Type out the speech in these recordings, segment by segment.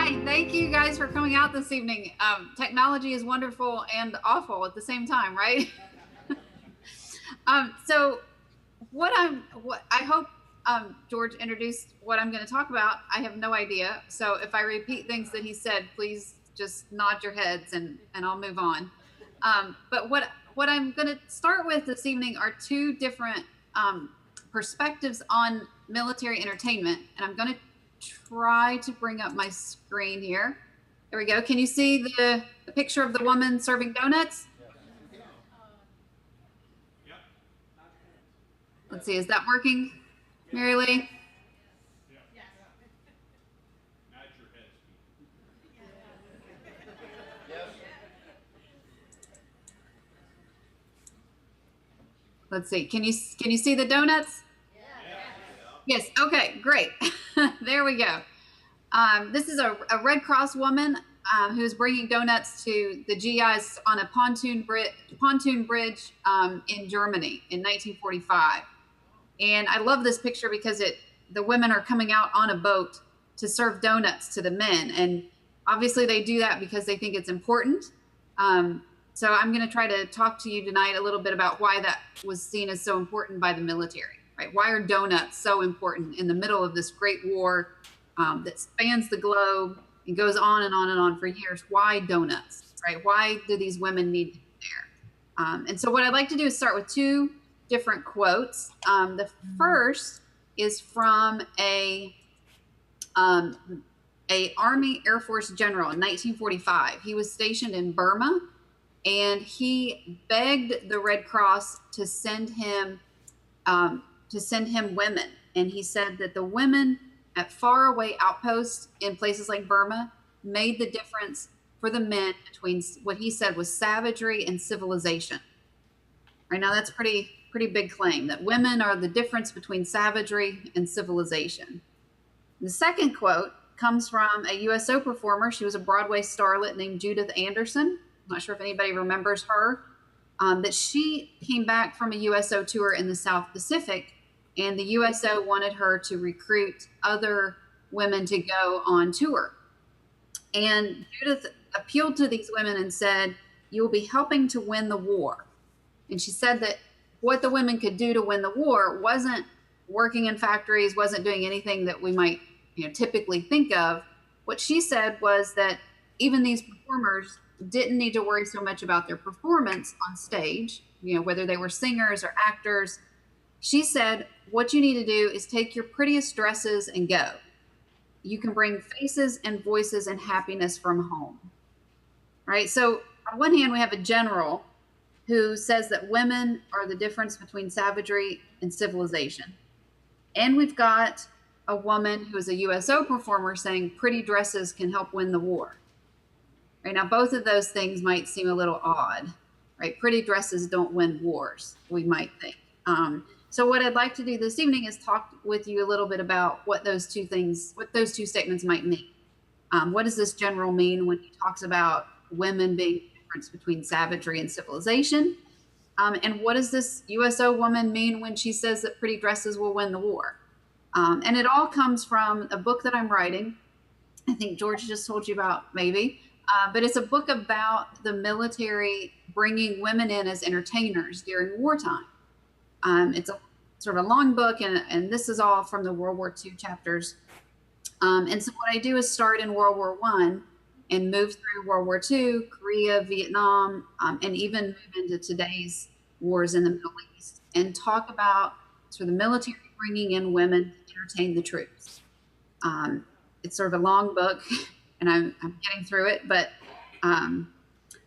Hi, thank you guys for coming out this evening. Technology is wonderful and awful at the same time, right? So what I hope George introduced what I'm going to talk about. I have no idea. So if I repeat things that he said, please just nod your heads and I'll move on. But what I'm going to start with this evening are two different perspectives on military entertainment, and I'm going to try to bring up my screen here. There we go. Can you see the picture of the woman serving donuts? Let's see, is that working, Mary Lee? Let's see. Can you see the donuts? Yes. Okay, great. There we go. This is a Red Cross woman who's bringing donuts to the GIs on a pontoon bridge in Germany in 1945. And I love this picture because the women are coming out on a boat to serve donuts to the men. And obviously they do that because they think it's important. So I'm going to try to talk to you tonight a little bit about why that was seen as so important by the military, right? Why are donuts so important in the middle of this great war that spans the globe and goes on and on and on for years? Why donuts, right? Why do these women need to be there? And so what I'd like to do is start with two different quotes. The first is from a Army Air Force general in 1945. He was stationed in Burma, and he begged the Red Cross to send him women. And he said that the women at faraway outposts in places like Burma made the difference for the men between what he said was savagery and civilization. Right now, that's pretty big claim, that women are the difference between savagery and civilization. The second quote comes from a USO performer. She was a Broadway starlet named Judith Anderson. I'm not sure if anybody remembers her. That she came back from a USO tour in the South Pacific, and the USO wanted her to recruit other women to go on tour. And Judith appealed to these women and said, "You will be helping to win the war." And she said that what the women could do to win the war wasn't working in factories, wasn't doing anything that we might typically think of. What she said was that even these performers didn't need to worry so much about their performance on stage, whether they were singers or actors. She said, what you need to do is take your prettiest dresses and go. You can bring faces and voices and happiness from home. Right? So on one hand, we have a general who says that women are the difference between savagery and civilization. And we've got a woman who is a USO performer saying pretty dresses can help win the war. Right now, both of those things might seem a little odd, right? Pretty dresses don't win wars, we might think. So what I'd like to do this evening is talk with you a little bit about what those two statements might mean. What does this general mean when he talks about women being the difference between savagery and civilization? And what does this USO woman mean when she says that pretty dresses will win the war? And it all comes from a book that I'm writing. I think George just told you about, maybe. But it's a book about the military bringing women in as entertainers during wartime. It's a sort of a long book, and this is all from the World War II chapters. And so what I do is start in World War I and move through World War II, Korea, Vietnam, and even move into today's wars in the Middle East, and talk about sort of the military bringing in women to entertain the troops. It's sort of a long book, and I'm getting through it, but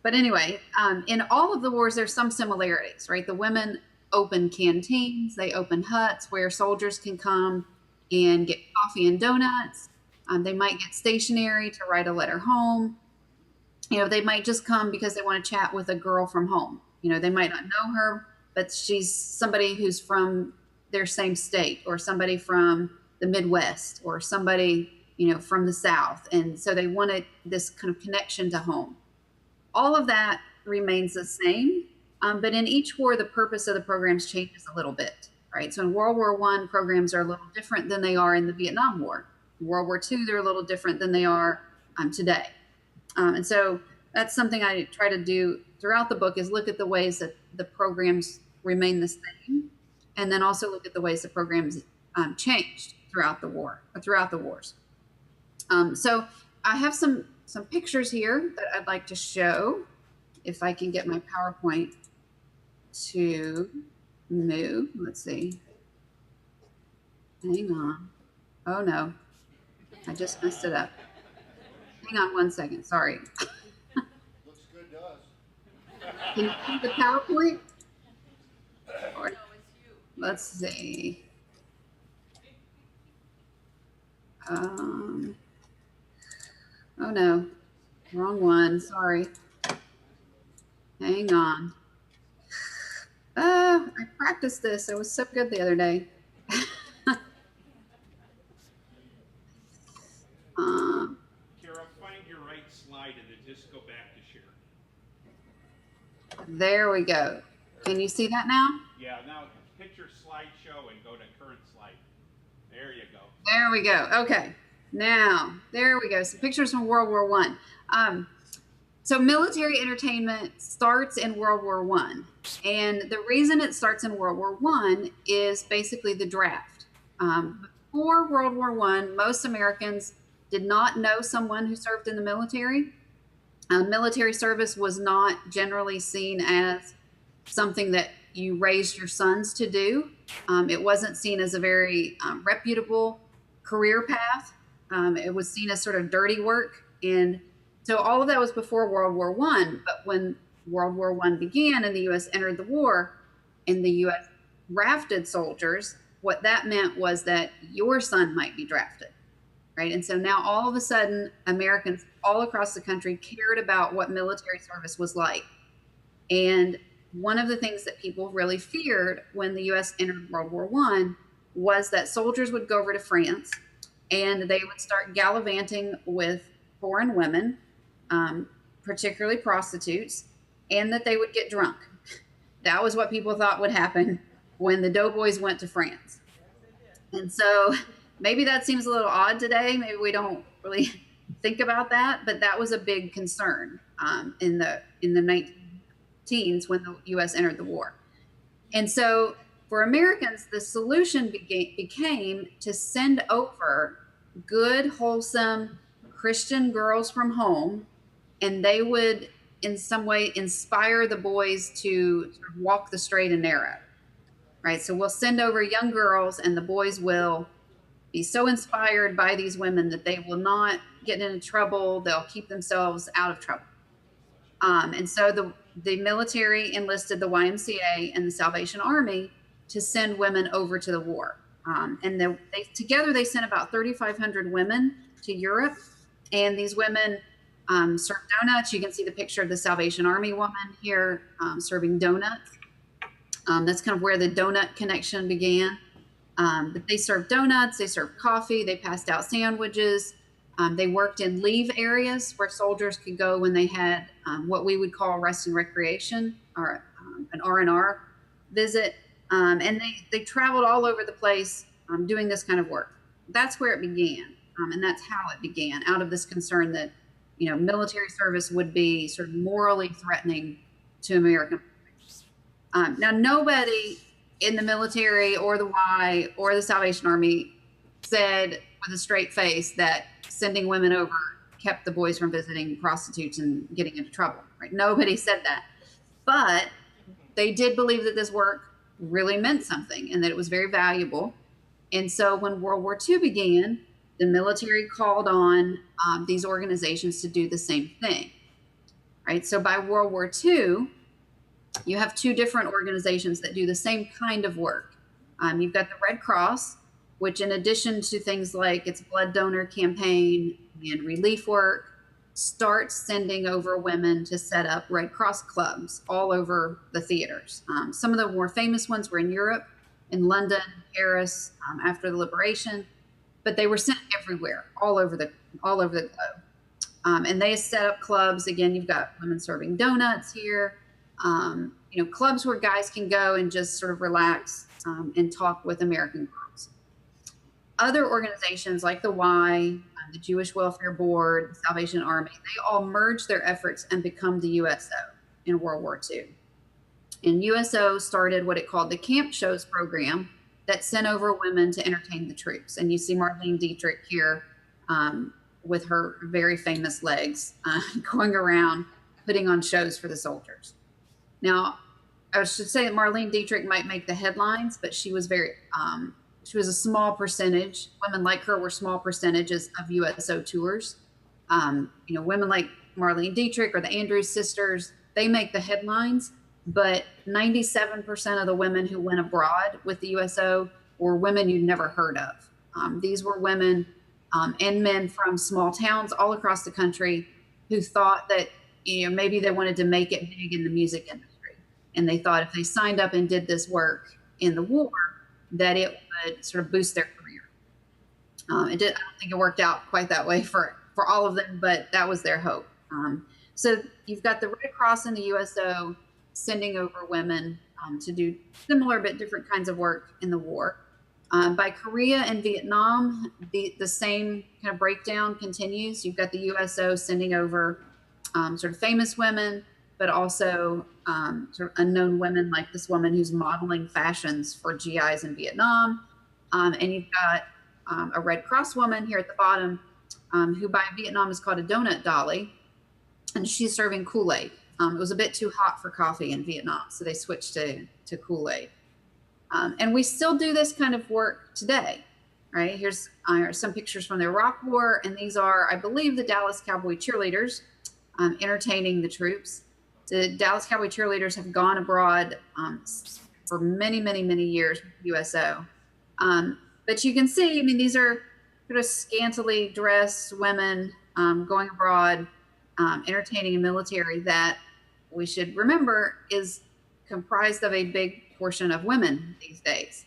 anyway, in all of the wars, there's some similarities, right? The women open canteens, they open huts where soldiers can come and get coffee and donuts. They might get stationery to write a letter home. They might just come because they want to chat with a girl from home. They might not know her, but she's somebody who's from their same state, or somebody from the Midwest, or somebody from the South. And so they wanted this kind of connection to home. All of that remains the same, but in each war, the purpose of the programs changes a little bit, right? So in World War I, programs are a little different than they are in the Vietnam War. In World War II, they're a little different than they are today. And so that's something I try to do throughout the book, is look at the ways that the programs remain the same, and then also look at the ways the programs changed throughout the war, or throughout the wars. So I have some pictures here that I'd like to show, if I can get my PowerPoint to move. Let's see. Hang on. Oh no, I just messed it up. Hang on one second. Sorry. Looks good to us. Can you see the PowerPoint? Or, let's see. Oh no, wrong one. Sorry. Hang on. I practiced this. It was so good the other day. Kara, find your right slide and then just go back to share. There we go. Can you see that now? Yeah, now hit your slideshow and go to current slide. There you go. There we go. Okay. Now, there we go. Some pictures from World War I. So military entertainment starts in World War I. And the reason it starts in World War I is basically the draft. Before World War I, most Americans did not know someone who served in the military. Military service was not generally seen as something that you raised your sons to do. It wasn't seen as a very reputable career path. It was seen as sort of dirty work. And so all of that was before World War I. But when World War I began and the U.S. entered the war and the U.S. drafted soldiers, what that meant was that your son might be drafted, right? And so now all of a sudden, Americans all across the country cared about what military service was like. And one of the things that people really feared when the U.S. entered World War I was that soldiers would go over to France and they would start gallivanting with foreign women, particularly prostitutes, and that they would get drunk. That was what people thought would happen when the doughboys went to France. And so maybe that seems a little odd today. Maybe we don't really think about that, but that was a big concern in the 19teens when the U.S. entered the war. And so for Americans, the solution became to send over good, wholesome Christian girls from home, and they would in some way inspire the boys to sort of walk the straight and narrow, right? So we'll send over young girls, and the boys will be so inspired by these women that they will not get into trouble. They'll keep themselves out of trouble. And so the military enlisted the YMCA and the Salvation Army to send women over to the war. And together they sent about 3,500 women to Europe. And these women served donuts. You can see the picture of the Salvation Army woman here serving donuts. That's kind of where the donut connection began. But they served donuts, they served coffee, they passed out sandwiches. They worked in leave areas where soldiers could go when they had what we would call rest and recreation, or an R&R visit. And they traveled all over the place doing this kind of work. That's where it began. And that's how it began, out of this concern that, military service would be sort of morally threatening to American. Now, nobody in the military or the Y or the Salvation Army said with a straight face that sending women over kept the boys from visiting prostitutes and getting into trouble, right? Nobody said that. But they did believe that this work really meant something and that it was very valuable. And so when World War II began, the military called on these organizations to do the same thing, right? So by World War II, you have two different organizations that do the same kind of work. You've got the Red Cross, which in addition to things like its blood donor campaign and relief work, starts sending over women to set up Red Cross clubs all over the theaters. Some of the more famous ones were in Europe, in London, Paris, after the liberation, but they were sent everywhere, all over the globe. And they set up clubs. Again, you've got women serving donuts here. Clubs where guys can go and just sort of relax and talk with American girls. other organizations like the Y, the Jewish Welfare Board, the Salvation Army, they all merged their efforts and become the USO in World War II. And USO started what it called the Camp Shows program that sent over women to entertain the troops. And you see Marlene Dietrich here with her very famous legs going around putting on shows for the soldiers. Now, I should say that Marlene Dietrich might make the headlines, but she was she was a small percentage. Women like her were small percentages of USO tours. Women like Marlene Dietrich or the Andrews sisters, they make the headlines, but 97% of the women who went abroad with the USO were women you'd never heard of. These were women and men from small towns all across the country who thought that maybe they wanted to make it big in the music industry. And they thought if they signed up and did this work in the war, that it would sort of boost their career. I don't think it worked out quite that way for all of them, but that was their hope. So you've got the Red Cross and the USO sending over women to do similar but different kinds of work in the war. By Korea and Vietnam, the same kind of breakdown continues. You've got the USO sending over sort of famous women, but also sort of unknown women like this woman who's modeling fashions for GIs in Vietnam. And you've got a Red Cross woman here at the bottom who by Vietnam is called a donut dolly, and she's serving Kool-Aid. It was a bit too hot for coffee in Vietnam, so they switched to Kool-Aid. And we still do this kind of work today, right? Here's some pictures from the Iraq War, and these are, I believe, the Dallas Cowboy cheerleaders entertaining the troops. The Dallas Cowboy cheerleaders have gone abroad for many, many, many years with USO. But you can see, these are sort of scantily dressed women going abroad, entertaining a military that we should remember is comprised of a big portion of women these days.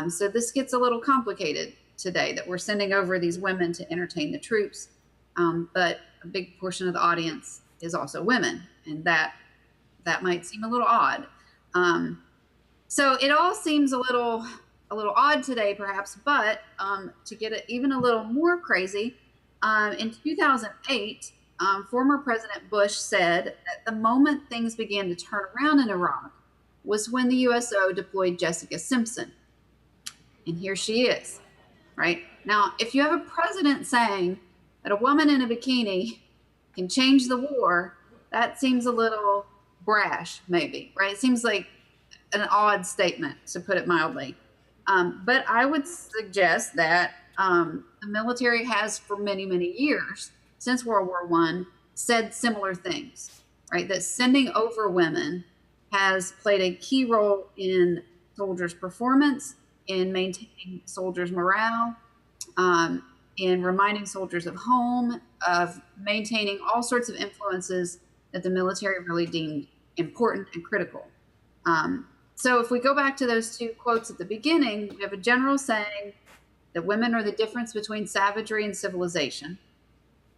So this gets a little complicated today that we're sending over these women to entertain the troops. But a big portion of the audience is also women, and that might seem a little odd. So it all seems a little odd today, perhaps, but to get it even a little more crazy, in 2008, former President Bush said that the moment things began to turn around in Iraq was when the USO deployed Jessica Simpson. And here she is, right? Now, if you have a president saying that a woman in a bikini can change the war, that seems a little brash, maybe, right? It seems like an odd statement, to put it mildly. But I would suggest that the military has, for many, many years, since World War I, said similar things, right? That sending over women has played a key role in soldiers' performance, in maintaining soldiers' morale, in reminding soldiers of home, of maintaining all sorts of influences that the military really deemed important and critical. So if we go back to those two quotes at the beginning, we have a general saying that women are the difference between savagery and civilization,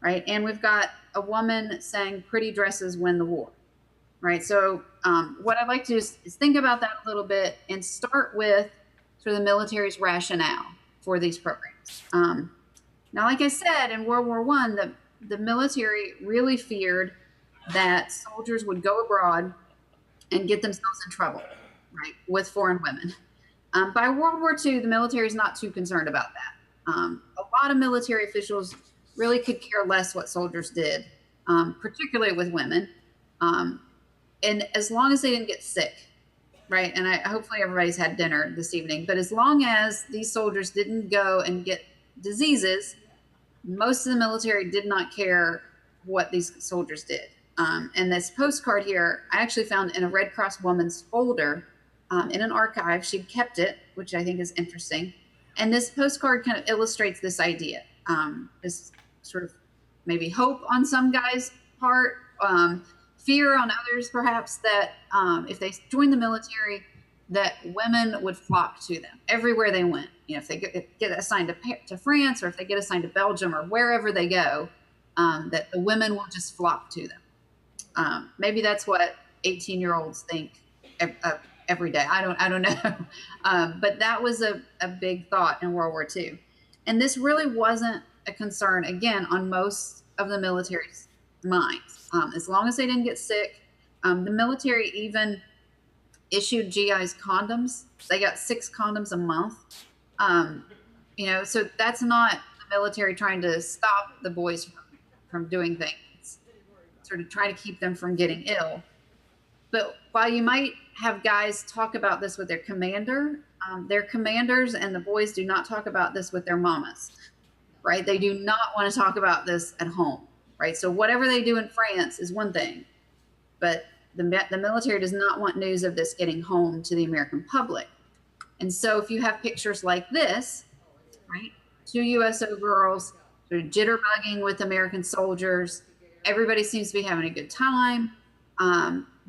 right? And we've got a woman saying pretty dresses win the war, right? So what I'd like to do is think about that a little bit and start with sort of the military's rationale for these programs. Now, like I said, in World War I, the military really feared that soldiers would go abroad and get themselves in trouble, right, with foreign women. By World War II, the military is not too concerned about that. A lot of military officials really could care less what soldiers did, particularly with women, and as long as they didn't get sick, right? And hopefully everybody's had dinner this evening, but as long as these soldiers didn't go and get diseases, most of the military did not care what these soldiers did. And this postcard here, I actually found in a Red Cross woman's folder in an archive. She'd kept it, which I think is interesting. And this postcard kind of illustrates this idea, this sort of maybe hope on some guys' part, fear on others, perhaps, that if they joined the military, that women would flock to them everywhere they went. If they get assigned to France, or if they get assigned to Belgium, or wherever they go, that the women will just flock to them. Maybe that's what 18-year-olds think every day. I don't know. But that was a big thought in World War II. And this really wasn't a concern, again, on most of the military's minds. As long as they didn't get sick, the military even issued GIs condoms. They got 6 condoms a month. Um, so that's not the military trying to stop the boys from doing things. It's sort of trying to keep them from getting ill. But while you might have guys talk about this with their commander, their commanders and the boys do not talk about this with their mamas, right? They do not want to talk about this at home, right? So whatever they do in France is one thing, but the military does not want news of this getting home to the American public. And so if you have pictures like this, right, 2 USO girls sort of jitterbugging with American soldiers, everybody seems to be having a good time.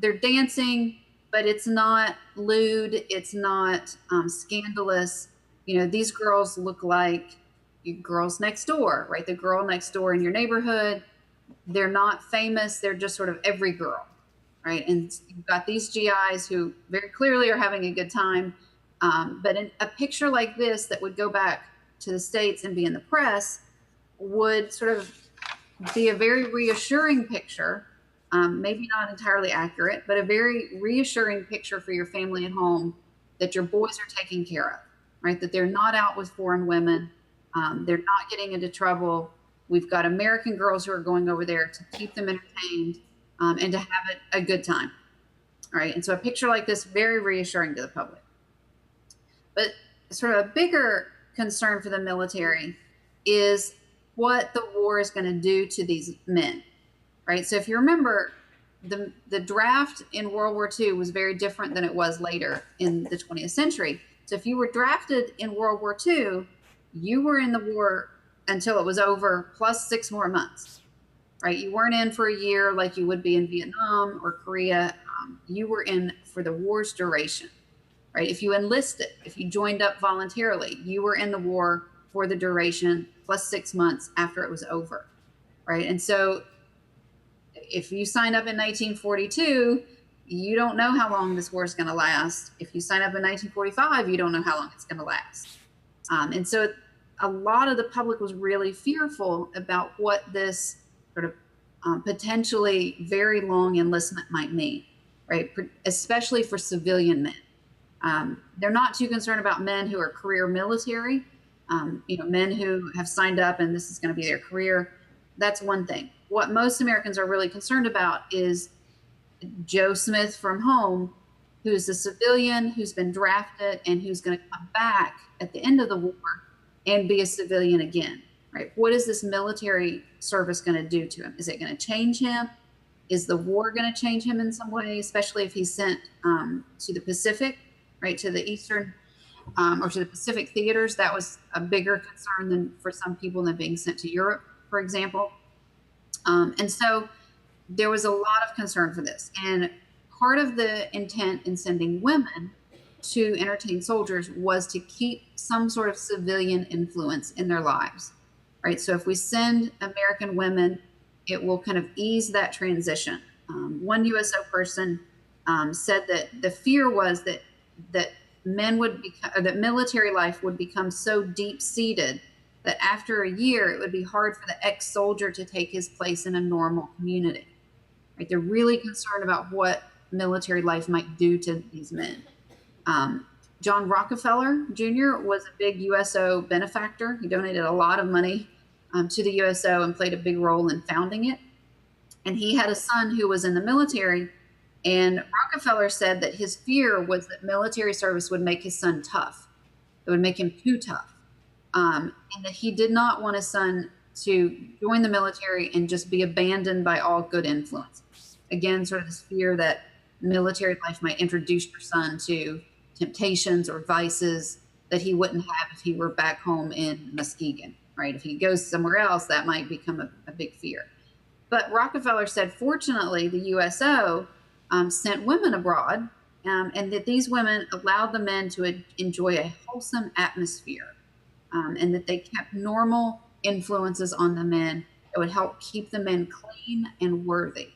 They're dancing, but it's not lewd. It's not scandalous. These girls look like girls next door, right? The girl next door in your neighborhood. They're not famous. They're just sort of every girl, right? And you've got these GIs who very clearly are having a good time. But in a picture like this that would go back to the States and be in the press would sort of be a very reassuring picture. Maybe not entirely accurate, but a very reassuring picture for your family at home that your boys are taken care of, right? That they're not out with foreign women. They're not getting into trouble. We've got American girls who are going over there to keep them entertained and to have a good time, right? And so a picture like this, very reassuring to the public. But sort of a bigger concern for the military is what the war is going to do to these men, right? So if you remember, the draft in World War II was very different than it was later in the 20th century. So if you were drafted in World War II, you were in the war until it was over, plus 6 more months, right? You weren't in for a year like you would be in Vietnam or Korea. You were in for the war's duration, right? If you enlisted, if you joined up voluntarily, you were in the war for the duration, plus 6 months after it was over, right? And so if you sign up in 1942, you don't know how long this war is going to last. If you sign up in 1945, you don't know how long it's going to last. And so a lot of the public was really fearful about what this sort of potentially very long enlistment might mean, right? Especially for civilian men. They're not too concerned about men who are career military, men who have signed up and this is going to be their career. That's one thing. What most Americans are really concerned about is Joe Smith from home, who's a civilian, who's been drafted, and who's going to come back at the end of the war and be a civilian again, right? What is this military service going to do to him? Is it going to change him? Is the war going to change him in some way, especially if he's sent to the Pacific, right, to the Eastern or to the Pacific theaters? That was a bigger concern than for some people than being sent to Europe, for example. And so there was a lot of concern for this. And part of the intent in sending women to entertain soldiers was to keep some sort of civilian influence in their lives, right? So if we send American women, it will kind of ease that transition. One USO person said that the fear was that military life would become so deep-seated that after a year, it would be hard for the ex-soldier to take his place in a normal community. Right? They're really concerned about what military life might do to these men. John Rockefeller Jr. was a big USO benefactor. He donated a lot of money to the USO and played a big role in founding it. And he had a son who was in the military. And Rockefeller said that his fear was that military service would make his son tough. It would make him too tough. And that he did not want his son to join the military and just be abandoned by all good influences. Again, sort of this fear that military life might introduce your son to temptations or vices that he wouldn't have if he were back home in Muskegon, right? If he goes somewhere else, that might become a big fear. But Rockefeller said, fortunately, the USO sent women abroad, and that these women allowed the men to enjoy a wholesome atmosphere. And that they kept normal influences on the men that would help keep the men clean and worthy,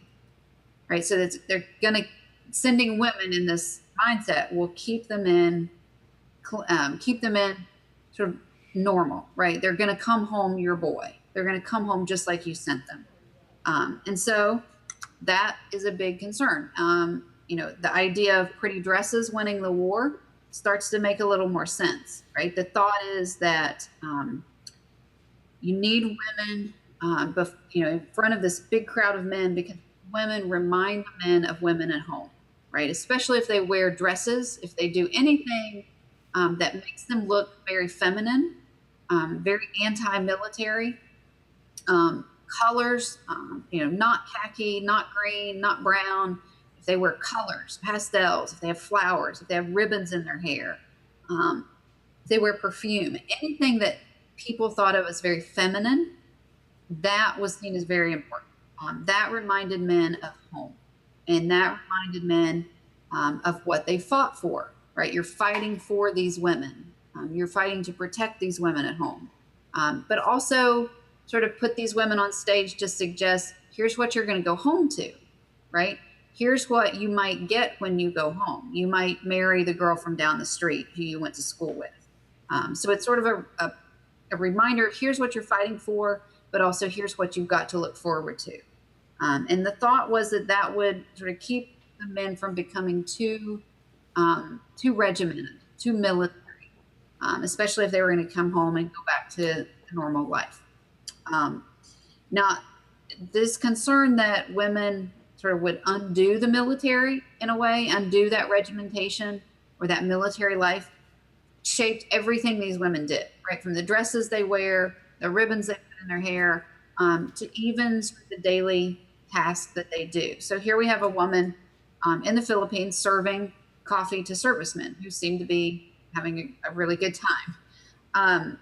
right? So they're going to sending women in this mindset will keep the men sort of normal, right? They're going to come home your boy. They're going to come home just like you sent them. And so that is a big concern. The idea of pretty dresses winning the war starts to make a little more sense, right? The thought is that you need women, in front of this big crowd of men, because women remind the men of women at home, right? Especially if they wear dresses, if they do anything that makes them look very feminine, very anti-military. Colors, not khaki, not green, not brown. If they wear colors, pastels, if they have flowers, if they have ribbons in their hair, if they wear perfume, anything that people thought of as very feminine, that was seen as very important. That reminded men of home, and that reminded men of what they fought for, right? You're fighting for these women. You're fighting to protect these women at home. But also sort of put these women on stage to suggest, here's what you're going to go home to, right? Here's what you might get when you go home. You might marry the girl from down the street who you went to school with. So it's sort of a reminder, here's what you're fighting for, but also here's what you've got to look forward to. And the thought was that would sort of keep the men from becoming too regimented, too military, especially if they were going to come home and go back to normal life. Now, this concern that women sort of would undo the military in a way, undo that regimentation or that military life, shaped everything these women did, right? From the dresses they wear, the ribbons they put in their hair, to even sort of the daily tasks that they do. So here we have a woman in the Philippines serving coffee to servicemen who seem to be having a really good time.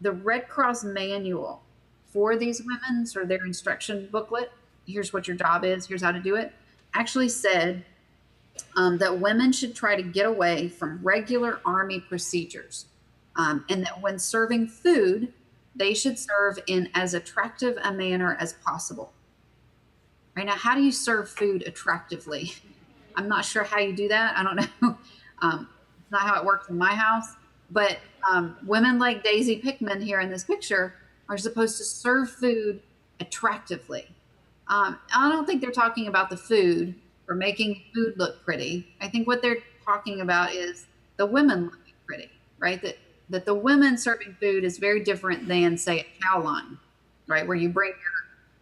The Red Cross manual for these women, sort of their instruction booklet, here's what your job is, here's how to do it, actually said that women should try to get away from regular Army procedures, and that when serving food, they should serve in as attractive a manner as possible. Right now, how do you serve food attractively? I'm not sure how you do that. I don't know. It's not how it works in my house. But women like Daisy Pickman here in this picture are supposed to serve food attractively. I don't think they're talking about the food or making food look pretty. I think what they're talking about is the women looking pretty, right? That the women serving food is very different than, say, a cow line, right? Where you bring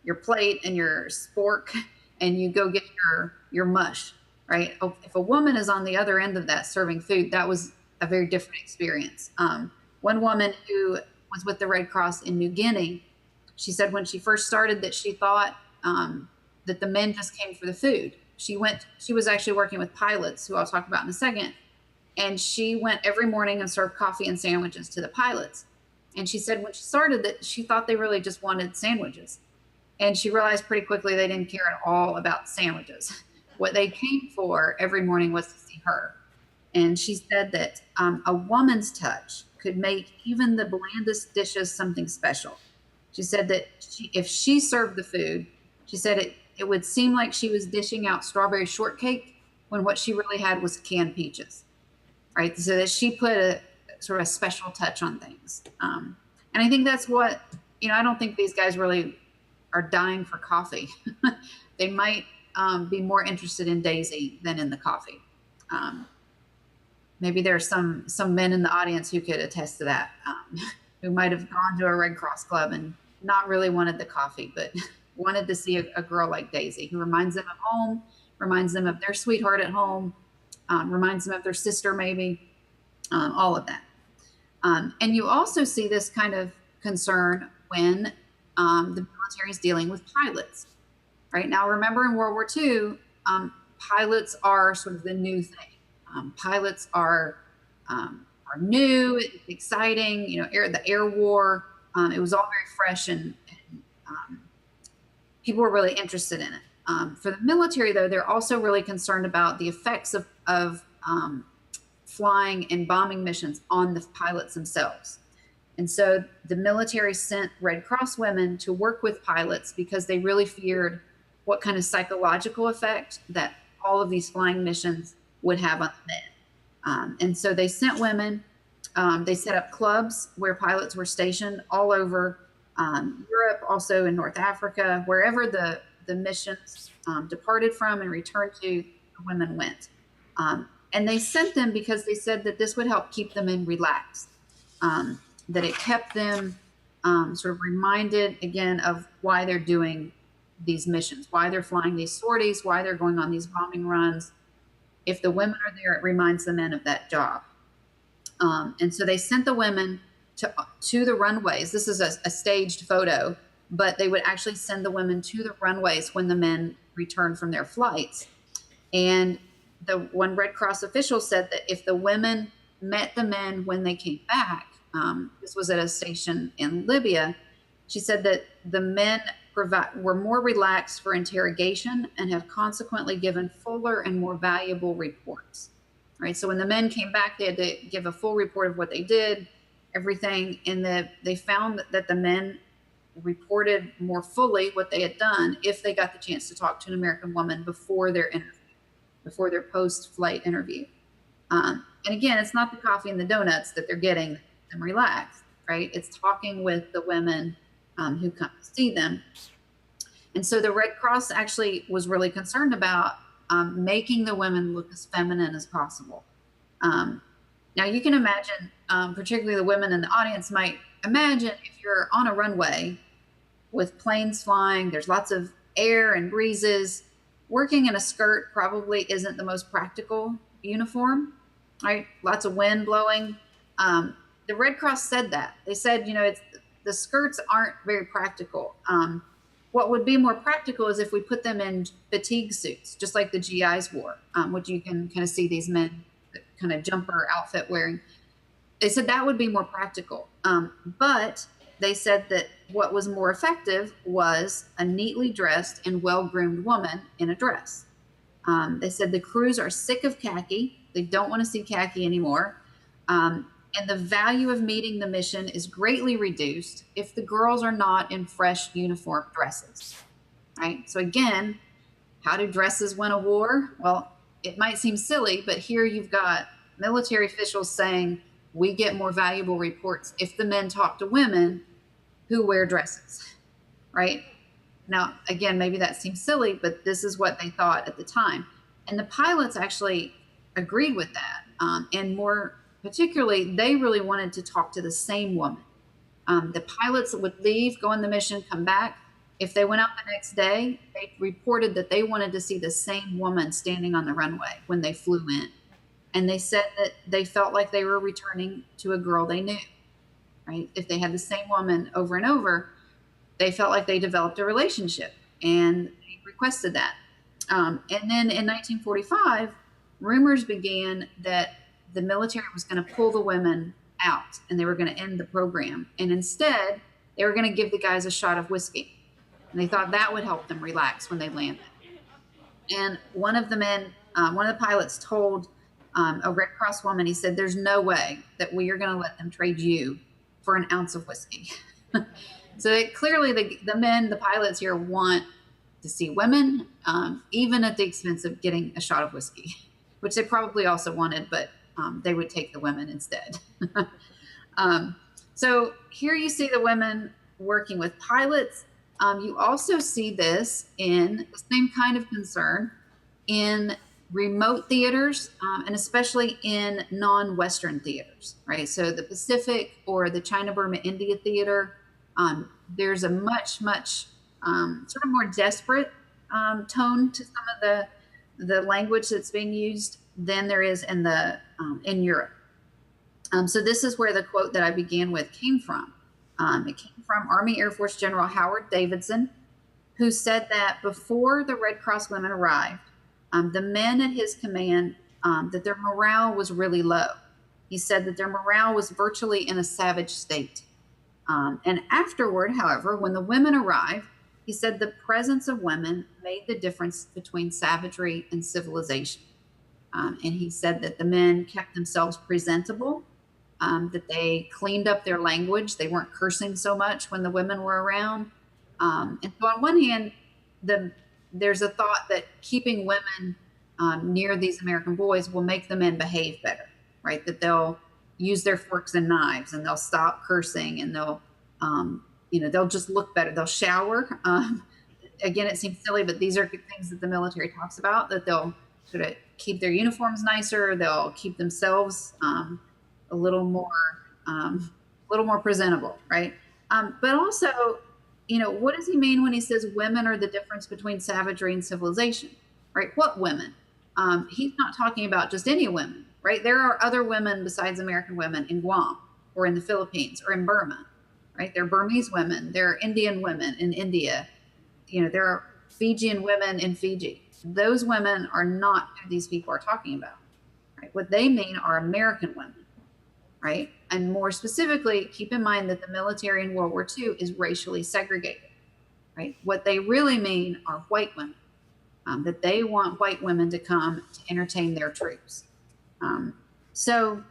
your plate and your spork and you go get your mush, right? If a woman is on the other end of that serving food, that was a very different experience. One woman who was with the Red Cross in New Guinea, she said when she first started that she thought that the men just came for the food. She was actually working with pilots, who I'll talk about in a second, and she went every morning and served coffee and sandwiches to the pilots. And she said when she started that she thought they really just wanted sandwiches. And she realized pretty quickly they didn't care at all about sandwiches. What they came for every morning was to see her. And she said that a woman's touch could make even the blandest dishes something special. She said that if she served the food, she said it would seem like she was dishing out strawberry shortcake when what she really had was canned peaches, right? So that she put a sort of a special touch on things. And I think that's what, I don't think these guys really are dying for coffee. They might be more interested in Daisy than in the coffee. Maybe there are some men in the audience who could attest to that, who might have gone to a Red Cross club and not really wanted the coffee, but wanted to see a girl like Daisy, who reminds them of home, reminds them of their sweetheart at home, reminds them of their sister maybe, all of that. And you also see this kind of concern when the military is dealing with pilots. Right now, remember in World War II, pilots are sort of the new thing. Pilots are new, exciting. The air war. It was all very fresh, and people were really interested in it. For the military, though, they're also really concerned about the effects of flying and bombing missions on the pilots themselves. And so the military sent Red Cross women to work with pilots because they really feared what kind of psychological effect that all of these flying missions would have on the men. And so they sent women They set up clubs where pilots were stationed all over Europe, also in North Africa, wherever the missions departed from and returned to, the women went. And they sent them because they said that this would help keep the men relaxed, that it kept them sort of reminded again of why they're doing these missions, why they're flying these sorties, why they're going on these bombing runs. If the women are there, it reminds the men of that job. And so they sent the women to the runways. This is a staged photo, but they would actually send the women to the runways when the men returned from their flights. And the one Red Cross official said that if the women met the men when they came back, this was at a station in Libya, she said that the men were more relaxed for interrogation and have consequently given fuller and more valuable reports. Right. So when the men came back, they had to give a full report of what they did, everything. And they found that the men reported more fully what they had done if they got the chance to talk to an American woman before their interview, before their post-flight interview. And again, it's not the coffee and the donuts that they're getting them relaxed, right? It's talking with the women who come to see them. And so the Red Cross actually was really concerned about making the women look as feminine as possible. Now you can imagine, particularly the women in the audience might imagine if you're on a runway with planes flying, there's lots of air and breezes, working in a skirt probably isn't the most practical uniform, right? Lots of wind blowing. The Red Cross said that. They said, the skirts aren't very practical. What would be more practical is if we put them in fatigue suits, just like the GIs wore, which you can kind of see these men kind of jumper outfit wearing. They said that would be more practical. But they said that what was more effective was a neatly dressed and well-groomed woman in a dress. They said the crews are sick of khaki. They don't want to see khaki anymore. And the value of meeting the mission is greatly reduced if the girls are not in fresh uniform dresses, right? So again, how do dresses win a war? Well, it might seem silly, but here you've got military officials saying we get more valuable reports if the men talk to women who wear dresses, right? Now, again, maybe that seems silly, but this is what they thought at the time. And the pilots actually agreed with that. And more particularly, they really wanted to talk to the same woman. The pilots would leave, go on the mission, come back. If they went out the next day, they reported that they wanted to see the same woman standing on the runway when they flew in. And they said that they felt like they were returning to a girl they knew, right? If they had the same woman over and over, they felt like they developed a relationship, and they requested that. And then in 1945, rumors began that the military was going to pull the women out and they were going to end the program. And instead, they were going to give the guys a shot of whiskey. And they thought that would help them relax when they landed. And one of the pilots told a Red Cross woman, he said, there's no way that we are going to let them trade you for an ounce of whiskey. So clearly the pilots here want to see women, even at the expense of getting a shot of whiskey, which they probably also wanted, but they would take the women instead. So here you see the women working with pilots. You also see this in the same kind of concern in remote theaters, and especially in non-Western theaters, right? So the Pacific or the China, Burma, India theater, there's a much sort of more desperate tone to some of the language that's being used than there is in Europe. So this is where the quote that I began with came from. It came from Army Air Force General Howard Davidson, who said that before the Red Cross women arrived, the men at his command, that their morale was really low. He said that their morale was virtually in a savage state. And afterward, however, when the women arrived, he said the presence of women made the difference between savagery and civilization. And he said that the men kept themselves presentable, that they cleaned up their language. They weren't cursing so much when the women were around. And so on one hand, there's a thought that keeping women near these American boys will make the men behave better, right? That they'll use their forks and knives, and they'll stop cursing, and they'll just look better. They'll shower. Again, it seems silly, but these are things that the military talks about, that they'll sort of keep their uniforms nicer. They'll keep themselves a little more presentable, right? But also, what does he mean when he says women are the difference between savagery and civilization, right? What women? He's not talking about just any women, right? There are other women besides American women in Guam or in the Philippines or in Burma, right? There are Burmese women, there are Indian women in India, there are Fijian women in Fiji. Those women are not who these people are talking about, right? What they mean are American women, right? And more specifically, keep in mind that the military in World War II is racially segregated, right? What they really mean are white women, that they want white women to come to entertain their troops. So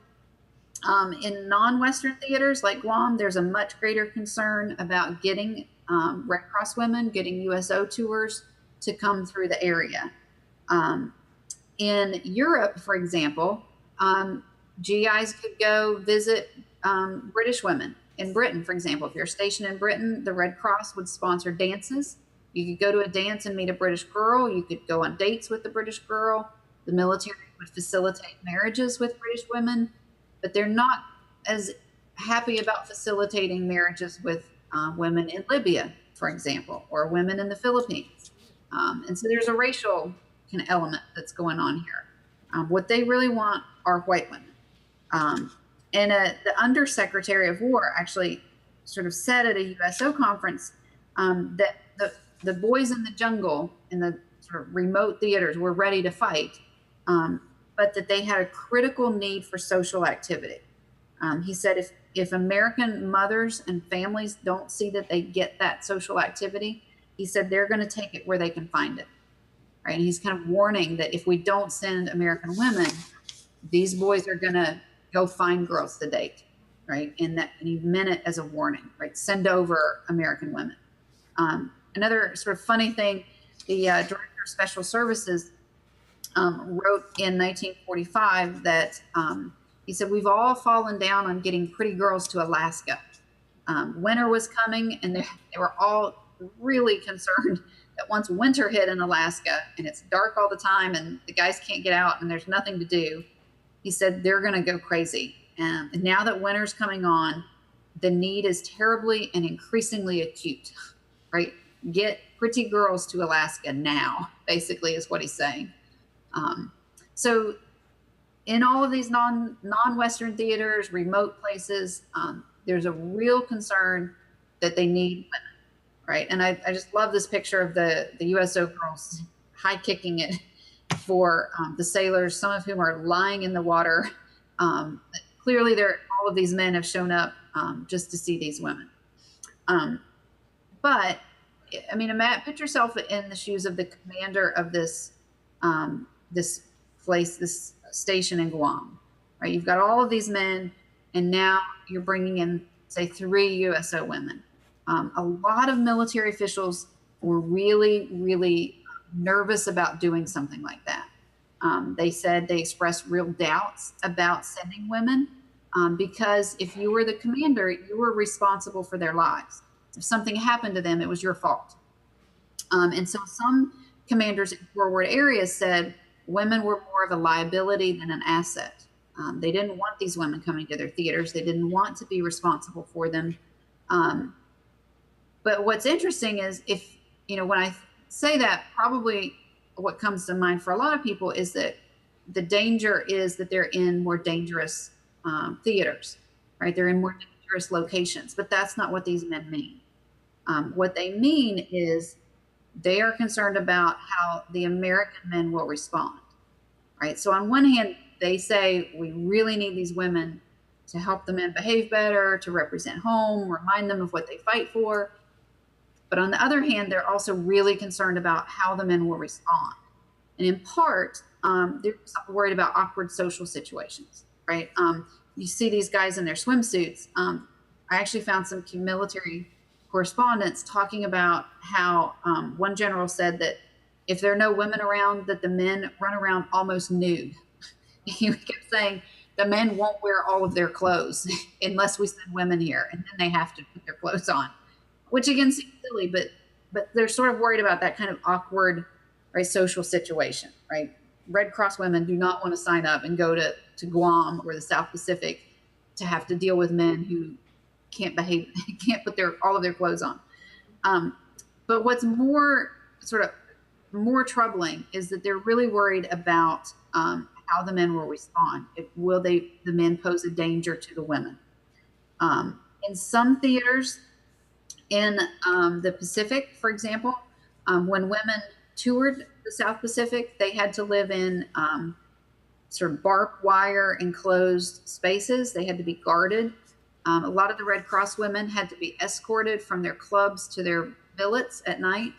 in non-Western theaters like Guam, there's a much greater concern about getting Red Cross women, getting USO tours to come through the area. In Europe, for example, GIs could go visit British women in Britain, for example. If you're stationed in Britain, the Red Cross would sponsor dances. You could go to a dance and meet a British girl. You could go on dates with the British girl. The military would facilitate marriages with British women, but they're not as happy about facilitating marriages with women in Libya, for example, or women in the Philippines. And so there's a racial kind of element that's going on here. What they really want are white women. And the Undersecretary of War actually sort of said at a USO conference that the boys in the jungle, in the sort of remote theaters, were ready to fight, but that they had a critical need for social activity. He said if American mothers and families don't see that they get that social activity, he said they're going to take it where they can find it. Right? And he's kind of warning that if we don't send American women, these boys are going to go find girls to date. Right? And he meant it as a warning. Right? Send over American women. Another sort of funny thing, the Director of Special Services wrote in 1945 that he said, we've all fallen down on getting pretty girls to Alaska. Winter was coming, and they were all really concerned that once winter hit in Alaska and it's dark all the time and the guys can't get out and there's nothing to do, he said they're going to go crazy. And now that winter's coming on, the need is terribly and increasingly acute, right? Get pretty girls to Alaska now, basically, is what he's saying. So in all of these non-Western theaters, remote places, there's a real concern that they need women, right? And I just love this picture of the USO girls high kicking it for the sailors, some of whom are lying in the water. Clearly, all of these men have shown up just to see these women. But I mean, Matt, put yourself in the shoes of the commander of this place, this station in Guam, right? You've got all of these men, and now you're bringing in, say, 3 USO women. A lot of military officials were really, really nervous about doing something like that. They said they expressed real doubts about sending women because if you were the commander, you were responsible for their lives. If something happened to them, it was your fault. And so some commanders in forward areas said women were more of a liability than an asset. They didn't want these women coming to their theaters. They didn't want to be responsible for them. But what's interesting is when I say that, probably what comes to mind for a lot of people is that the danger is that they're in more dangerous theaters, right? They're in more dangerous locations, but that's not what these men mean. What they mean is they are concerned about how the American men will respond, right? So on one hand, they say we really need these women to help the men behave better, to represent home, remind them of what they fight for. But on the other hand, they're also really concerned about how the men will respond. And in part, they're worried about awkward social situations, right? You see these guys in their swimsuits. I actually found some military correspondence talking about how one general said that if there are no women around, that the men run around almost nude. He kept saying, the men won't wear all of their clothes unless we send women here, and then they have to put their clothes on, which again seems silly, but they're sort of worried about that kind of awkward, right, social situation, right? Red Cross women do not want to sign up and go to Guam or the South Pacific to have to deal with men who can't behave, can't put all of their clothes on. But what's more sort of more troubling is that they're really worried about how the men will respond. Will the men pose a danger to the women? In some theaters in the Pacific, for example, when women toured the South Pacific, they had to live in sort of barbed wire enclosed spaces. They had to be guarded. A lot of the Red Cross women had to be escorted from their clubs to their billets at night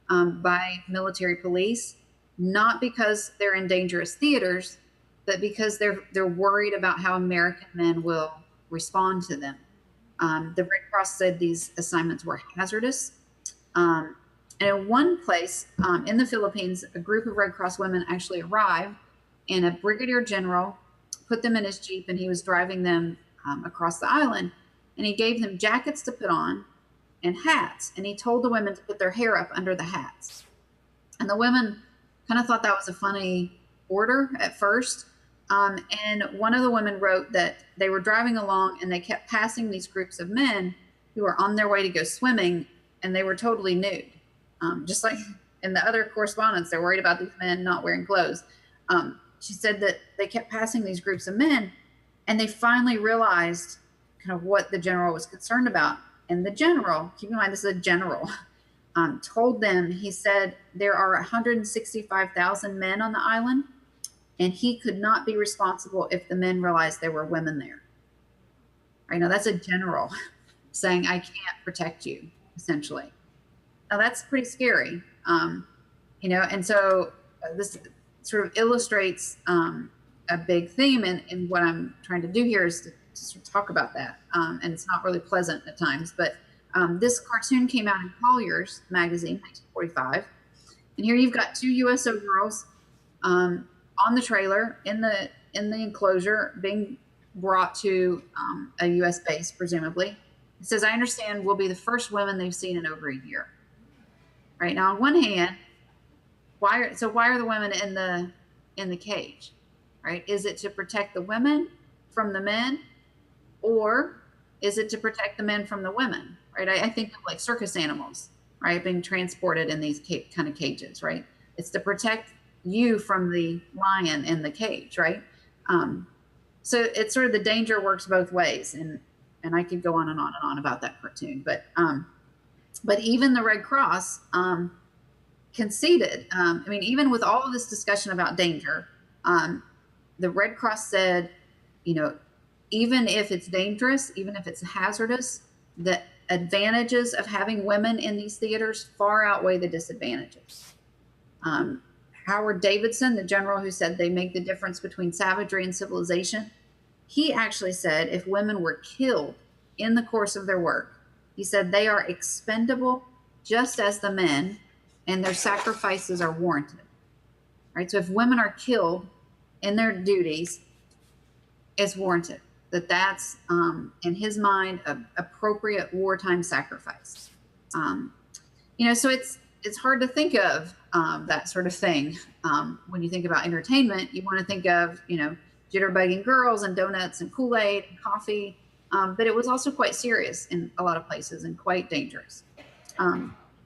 by military police, not because they're in dangerous theaters, but because they're worried about how American men will respond to them. The Red Cross said these assignments were hazardous. And in one place in the Philippines, a group of Red Cross women actually arrived, and a brigadier general put them in his Jeep, and he was driving them across the island, and he gave them jackets to put on and hats, and he told the women to put their hair up under the hats. And the women kind of thought that was a funny order at first. And one of the women wrote that they were driving along and they kept passing these groups of men who were on their way to go swimming, and they were totally nude. Just like in the other correspondence, they're worried about these men not wearing clothes. She said that they kept passing these groups of men, and they finally realized kind of what the general was concerned about. And the general, keep in mind this is a general, told them, he said, there are 165,000 men on the island, and he could not be responsible if the men realized there were women there. Right now, that's a general saying, I can't protect you, essentially. Now, that's pretty scary, and so this sort of illustrates a big theme, and what I'm trying to do here is to sort of talk about that, and it's not really pleasant at times, but this cartoon came out in Collier's magazine, 1945, and here you've got two USO girls on the trailer in the enclosure being brought to a U.S. base, presumably. It says, I understand we'll be the first women they've seen in over a year. Right now, on one hand, why are the women in the cage? Right? Is it to protect the women from the men, or is it to protect the men from the women? Right? I think of like circus animals, right, being transported in these kind of cages. Right? It's to protect you from the lion in the cage. Right? So it's sort of the danger works both ways, and I could go on and on and on about that cartoon, but even the Red Cross conceded. I mean, even with all of this discussion about danger, the Red Cross said, even if it's dangerous, even if it's hazardous, the advantages of having women in these theaters far outweigh the disadvantages. Howard Davidson, the general who said they make the difference between savagery and civilization, he actually said if women were killed in the course of their work, he said they are expendable just as the men, and their sacrifices are warranted. Right? So if women are killed in their duties, it's warranted. That's in his mind, an appropriate wartime sacrifice. So it's hard to think of that sort of thing. When you think about entertainment, you want to think of, jitterbugging girls and donuts and Kool-Aid and coffee. But it was also quite serious in a lot of places and quite dangerous.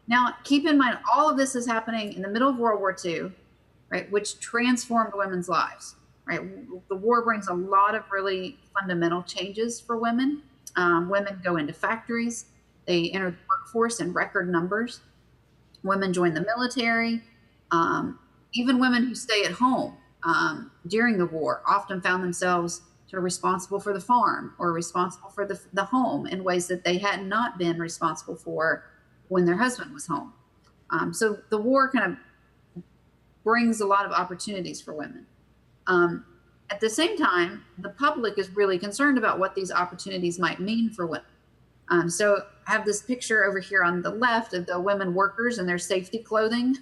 Now, keep in mind, all of this is happening in the middle of World War II, right, which transformed women's lives. Right, the war brings a lot of really fundamental changes for women. Women go into factories, they enter the workforce in record numbers. Women join the military. Even women who stay at home during the war often found themselves sort of responsible for the farm or responsible for the home in ways that they had not been responsible for when their husband was home. So the war kind of brings a lot of opportunities for women. At the same time, the public is really concerned about what these opportunities might mean for women. So I have this picture over here on the left of the women workers and their safety clothing.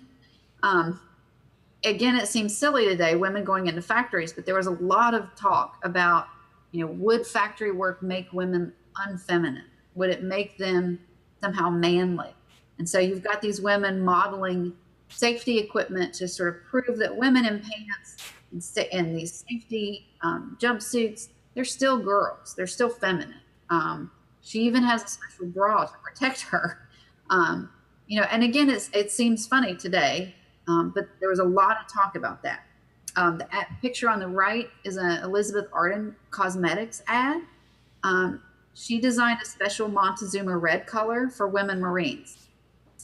again, it seems silly today, women going into factories, but there was a lot of talk about, would factory work make women unfeminine? Would it make them somehow manly? And so you've got these women modeling safety equipment to sort of prove that women in pants and these safety jumpsuits, they're still girls, they're still feminine. She even has a special bra to protect her. And again, it seems funny today, but there was a lot of talk about that. The picture on the right is an Elizabeth Arden Cosmetics ad. She designed a special Montezuma red color for women Marines,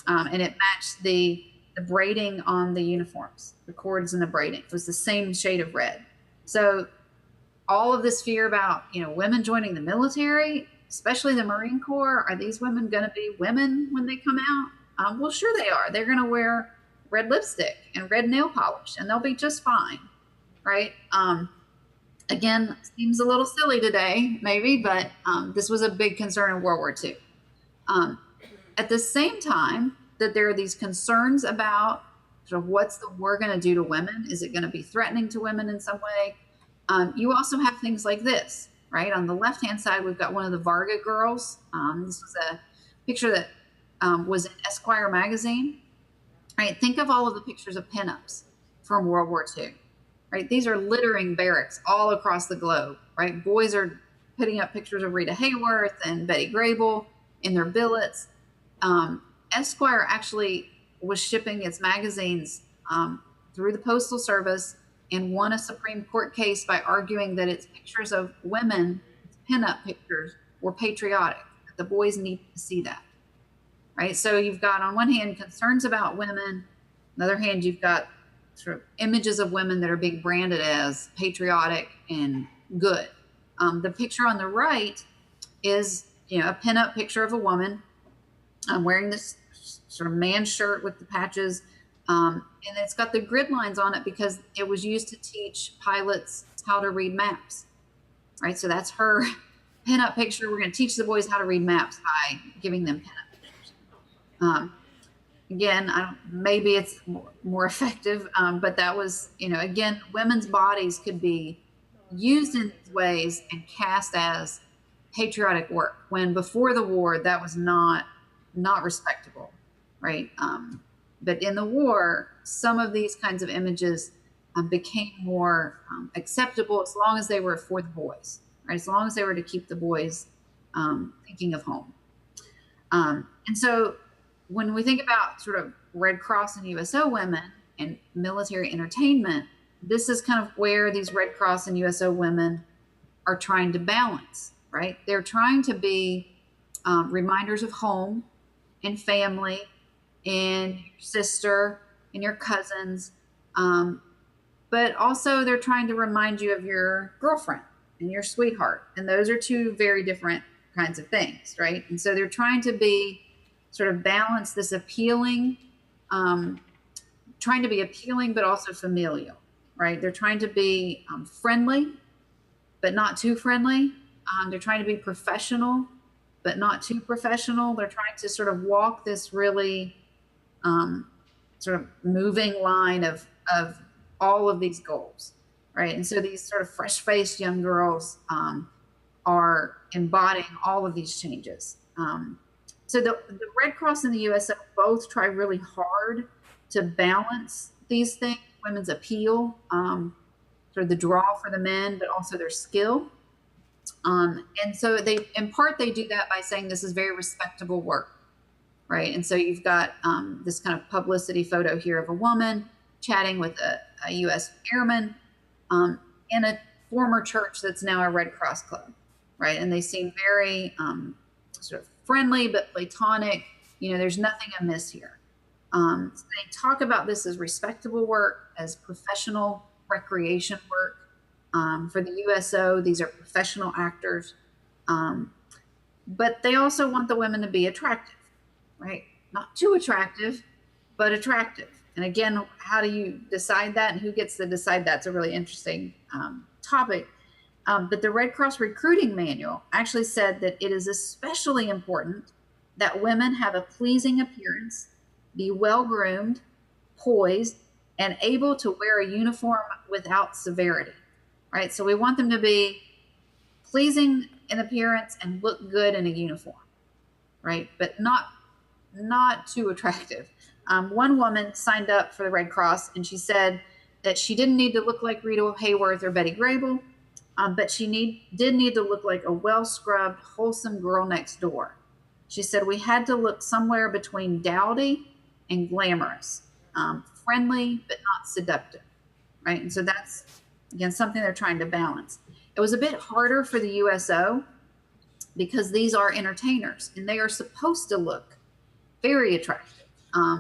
and it matched the braiding on the uniforms, the cords and the braiding. It was the same shade of red. So all of this fear about women joining the military, especially the Marine Corps, are these women going to be women when they come out? Well, sure they are. They're going to wear red lipstick and red nail polish, and they'll be just fine, right? Again, seems a little silly today, maybe, but this was a big concern in World War II. At the same time that there are these concerns about sort of what's the war going to do to women? Is it going to be threatening to women in some way? You also have things like this, right? On the left-hand side, we've got one of the Varga girls. This was a picture that was in Esquire magazine. Right? Think of all of the pictures of pinups from World War II. Right? These are littering barracks all across the globe. Right? Boys are putting up pictures of Rita Hayworth and Betty Grable in their billets. Esquire actually was shipping its magazines through the Postal Service and won a Supreme Court case by arguing that its pictures of women, pinup pictures, were patriotic. That the boys need to see that. Right? So you've got, on one hand, concerns about women. On the other hand, you've got sort of images of women that are being branded as patriotic and good. The picture on the right is, a pinup picture of a woman wearing this sort of man shirt with the patches. And it's got the grid lines on it because it was used to teach pilots how to read maps. Right? So that's her pinup picture. We're going to teach the boys how to read maps by giving them pinup. Again, maybe it's more effective, but that was, again, women's bodies could be used in these ways and cast as patriotic work, when before the war that was not respectable, right? But in the war, some of these kinds of images became more acceptable as long as they were for the boys, right? As long as they were to keep the boys thinking of home. And so when we think about sort of Red Cross and USO women and military entertainment, this is kind of where these Red Cross and USO women are trying to balance, right? They're trying to be reminders of home and family and your sister and your cousins. But also they're trying to remind you of your girlfriend and your sweetheart. And those are two very different kinds of things, right? And so they're trying to be sort of balance this appealing, trying to be appealing, but also familial, right? They're trying to be friendly, but not too friendly. They're trying to be professional, but not too professional. They're trying to sort of walk this really sort of moving line of all of these goals, right? And so these sort of fresh-faced young girls are embodying all of these changes. So the Red Cross and the USO both try really hard to balance these things, women's appeal, sort of the draw for the men, but also their skill. And so in part, they do that by saying this is very respectable work, right? And so you've got this kind of publicity photo here of a woman chatting with a U.S. airman in a former church that's now a Red Cross club, right? And they seem very sort of friendly but platonic. There's nothing amiss here. So they talk about this as respectable work, as professional recreation work. For the USO, these are professional actors. But they also want the women to be attractive, right? Not too attractive, but attractive. And again, how do you decide that, and who gets to decide that? It's a really interesting topic. But the Red Cross recruiting manual actually said that it is especially important that women have a pleasing appearance, be well-groomed, poised, and able to wear a uniform without severity, right? So we want them to be pleasing in appearance and look good in a uniform, right? But not too attractive. One woman signed up for the Red Cross, and she said that she didn't need to look like Rita Hayworth or Betty Grable, but she did need to look like a well-scrubbed, wholesome girl next door. She said we had to look somewhere between dowdy and glamorous, friendly but not seductive, right? And so that's, again, something they're trying to balance. It was a bit harder for the USO because these are entertainers and they are supposed to look very attractive,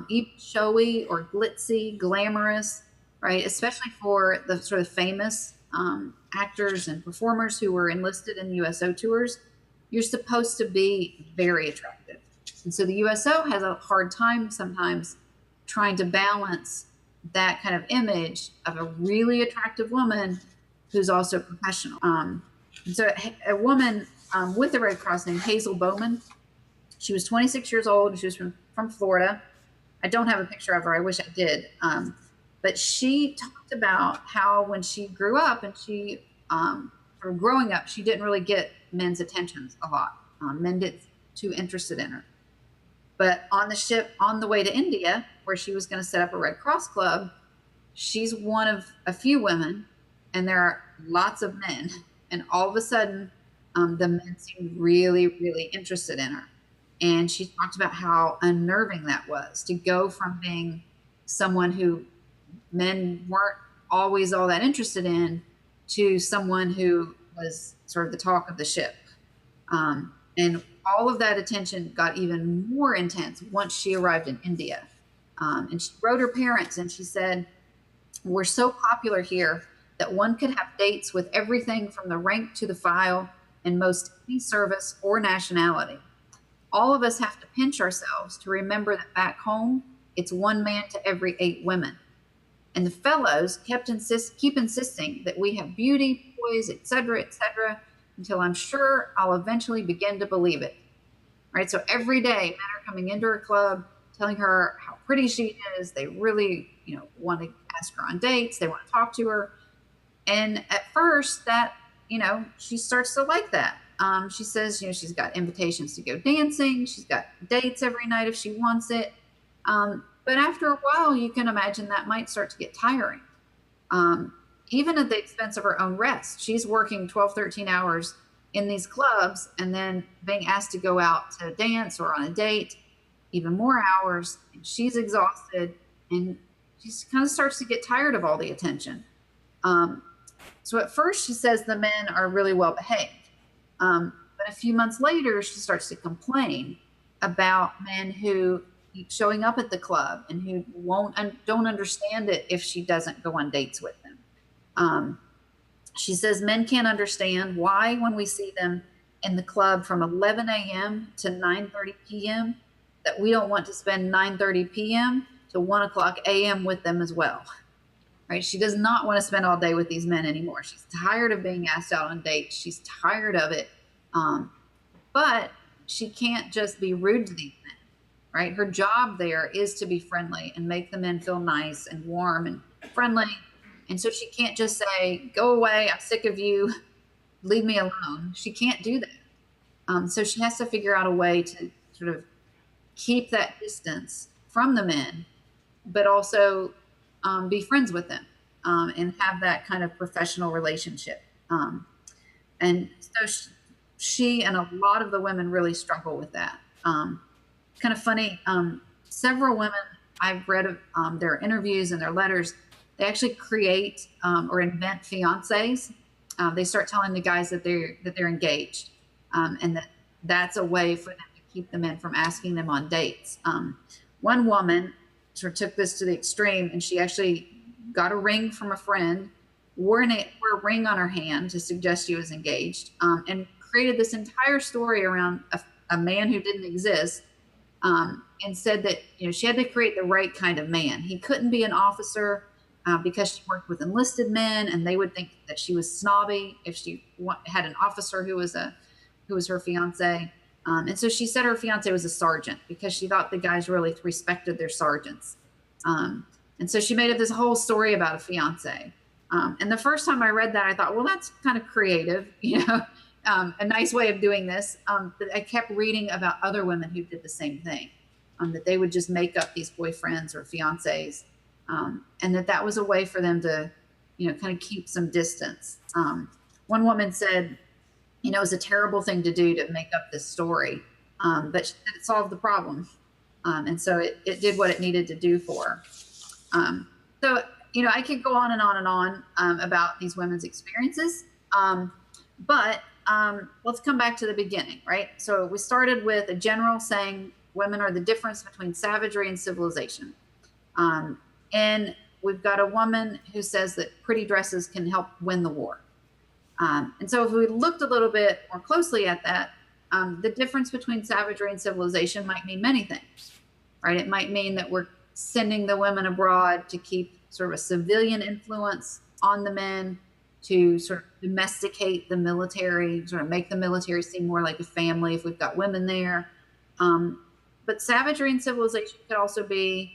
even showy or glitzy, glamorous, right? Especially for the sort of famous actors and performers who were enlisted in USO tours. You're supposed to be very attractive. And so the USO has a hard time sometimes trying to balance that kind of image of a really attractive woman who's also professional. So a woman with the Red Cross named Hazel Bowman, she was 26 years old. She was from Florida. I don't have a picture of her. I wish I did. But she talked about how when she grew up and or growing up, she didn't really get men's attentions a lot. Men didn't too interested in her. But on the ship on the way to India, where she was going to set up a Red Cross club, she's one of a few women, and there are lots of men. And all of a sudden, the men seemed really, really interested in her. And she talked about how unnerving that was to go from being someone who men weren't always all that interested in to someone who was sort of the talk of the ship. And all of that attention got even more intense once she arrived in India. And she wrote her parents and she said, "We're so popular here that one could have dates with everything from the rank to the file in most any service or nationality. All of us have to pinch ourselves to remember that back home, it's one man to every 8 women. And the fellows keep insisting that we have beauty, poise, etc., until I'm sure I'll eventually begin to believe it." Right? So every day, men are coming into her club, telling her how pretty she is. They really, want to ask her on dates. They want to talk to her. And at first, that, she starts to like that. She says, she's got invitations to go dancing. She's got dates every night if she wants it. But after a while, you can imagine that might start to get tiring. Even at the expense of her own rest. She's working 12, 13 hours in these clubs and then being asked to go out to dance or on a date, even more hours. And she's exhausted and she kind of starts to get tired of all the attention. So at first she says the men are really well behaved. But a few months later, she starts to complain about men who keep showing up at the club and who don't understand it if she doesn't go on dates with them. She says men can't understand why when we see them in the club from 11 a.m. to 9:30 p.m. that we don't want to spend 9:30 p.m. to 1 o'clock a.m. with them as well. Right? She does not want to spend all day with these men anymore. She's tired of being asked out on dates. She's tired of it. But she can't just be rude to these men, right? Her job there is to be friendly and make the men feel nice and warm and friendly. And so she can't just say, "Go away, I'm sick of you, leave me alone." She can't do that. So she has to figure out a way to sort of keep that distance from the men, but also be friends with them and have that kind of professional relationship. And so she and a lot of the women really struggle with that. Kind of funny, several women I've read of their interviews and their letters, they actually create or invent fiancés. They start telling the guys that they're engaged, and that's a way for them to keep the men from asking them on dates. One woman sort of took this to the extreme, and she actually got a ring from a friend, wore a ring on her hand to suggest she was engaged, and created this entire story around a man who didn't exist, and said that she had to create the right kind of man. He couldn't be an officer because she worked with enlisted men, and they would think that she was snobby if she had an officer who was her fiance. And so she said her fiance was a sergeant because she thought the guys really respected their sergeants. And so she made up this whole story about a fiance. And the first time I read that, I thought, well, that's kind of creative, a nice way of doing this. But I kept reading about other women who did the same thing, that they would just make up these boyfriends or fiancés, and that was a way for them to, kind of keep some distance. One woman said, it was a terrible thing to do to make up this story, but it solved the problem. And so it did what it needed to do for her. So, I could go on and on and on about these women's experiences. But let's come back to the beginning, right? So we started with a general saying women are the difference between savagery and civilization. And we've got a woman who says that pretty dresses can help win the war. And so if we looked a little bit more closely at that, the difference between savagery and civilization might mean many things, right? It might mean that we're sending the women abroad to keep sort of a civilian influence on the men, to sort of domesticate the military, sort of make the military seem more like a family if we've got women there. But savagery and civilization could also be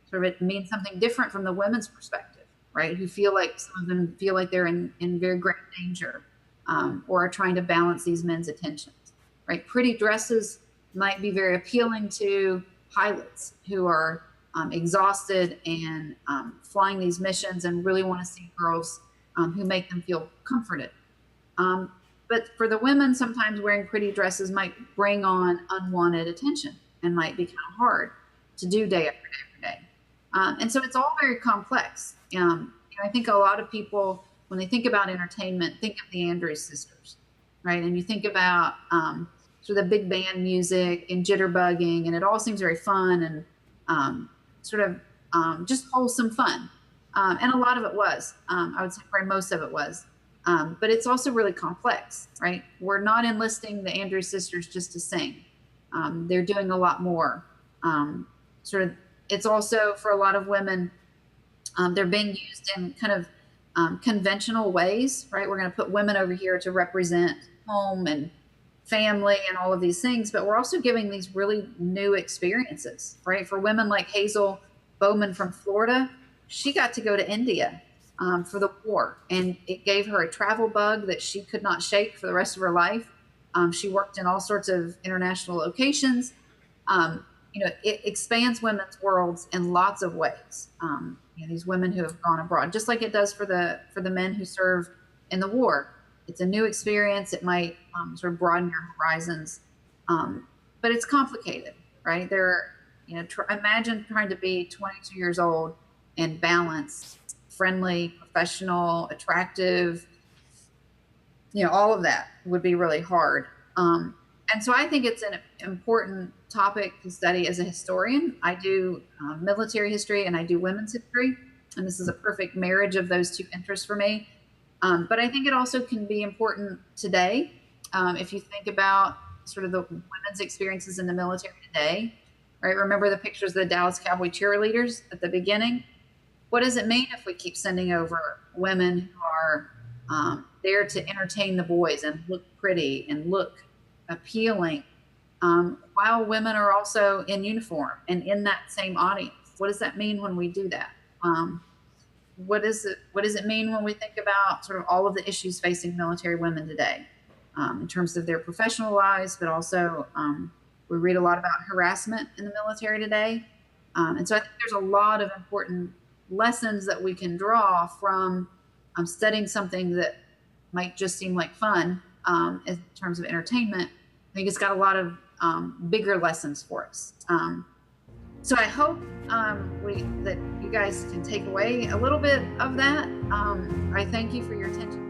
sort of, it means something different from the women's perspective, right? Who feel like, some of them feel like they're in very great danger, or are trying to balance these men's attentions, right? Pretty dresses might be very appealing to pilots who are exhausted and flying these missions and really want to see girls who make them feel comforted. But for the women, sometimes wearing pretty dresses might bring on unwanted attention and might be kind of hard to do day after day after day. And so it's all very complex. I think a lot of people, when they think about entertainment, think of the Andrews sisters, right? And you think about sort of the big band music and jitterbugging, and it all seems very fun and sort of just wholesome fun. And a lot of it was, I would say probably most of it was, but it's also really complex, right? We're not enlisting the Andrews sisters just to sing. They're doing a lot more. It's also, for a lot of women, they're being used in kind of conventional ways, right? We're going to put women over here to represent home and family and all of these things, but we're also giving these really new experiences, right? For women like Hazel Bowman from Florida, she got to go to India for the war, and it gave her a travel bug that she could not shake for the rest of her life. She worked in all sorts of international locations. It expands women's worlds in lots of ways. These women who have gone abroad, just like it does for the men who serve in the war. It's a new experience. It might sort of broaden your horizons, but it's complicated, right? Imagine trying to be 22 years old and balanced, friendly, professional, attractive. All of that would be really hard. And so I think it's an important topic to study as a historian. I do military history and I do women's history, and this is a perfect marriage of those two interests for me. But I think it also can be important today. If you think about sort of the women's experiences in the military today, right? Remember the pictures of the Dallas Cowboy cheerleaders at the beginning? What does it mean if we keep sending over women who are there to entertain the boys and look pretty and look appealing, while women are also in uniform and in that same audience? What does that mean when we do that? What does it mean when we think about sort of all of the issues facing military women today, in terms of their professional lives, but also we read a lot about harassment in the military today. And so I think there's a lot of important lessons that we can draw from studying something that might just seem like fun in terms of entertainment. I think it's got a lot of bigger lessons for us. So I hope that you guys can take away a little bit of that. I thank you for your attention.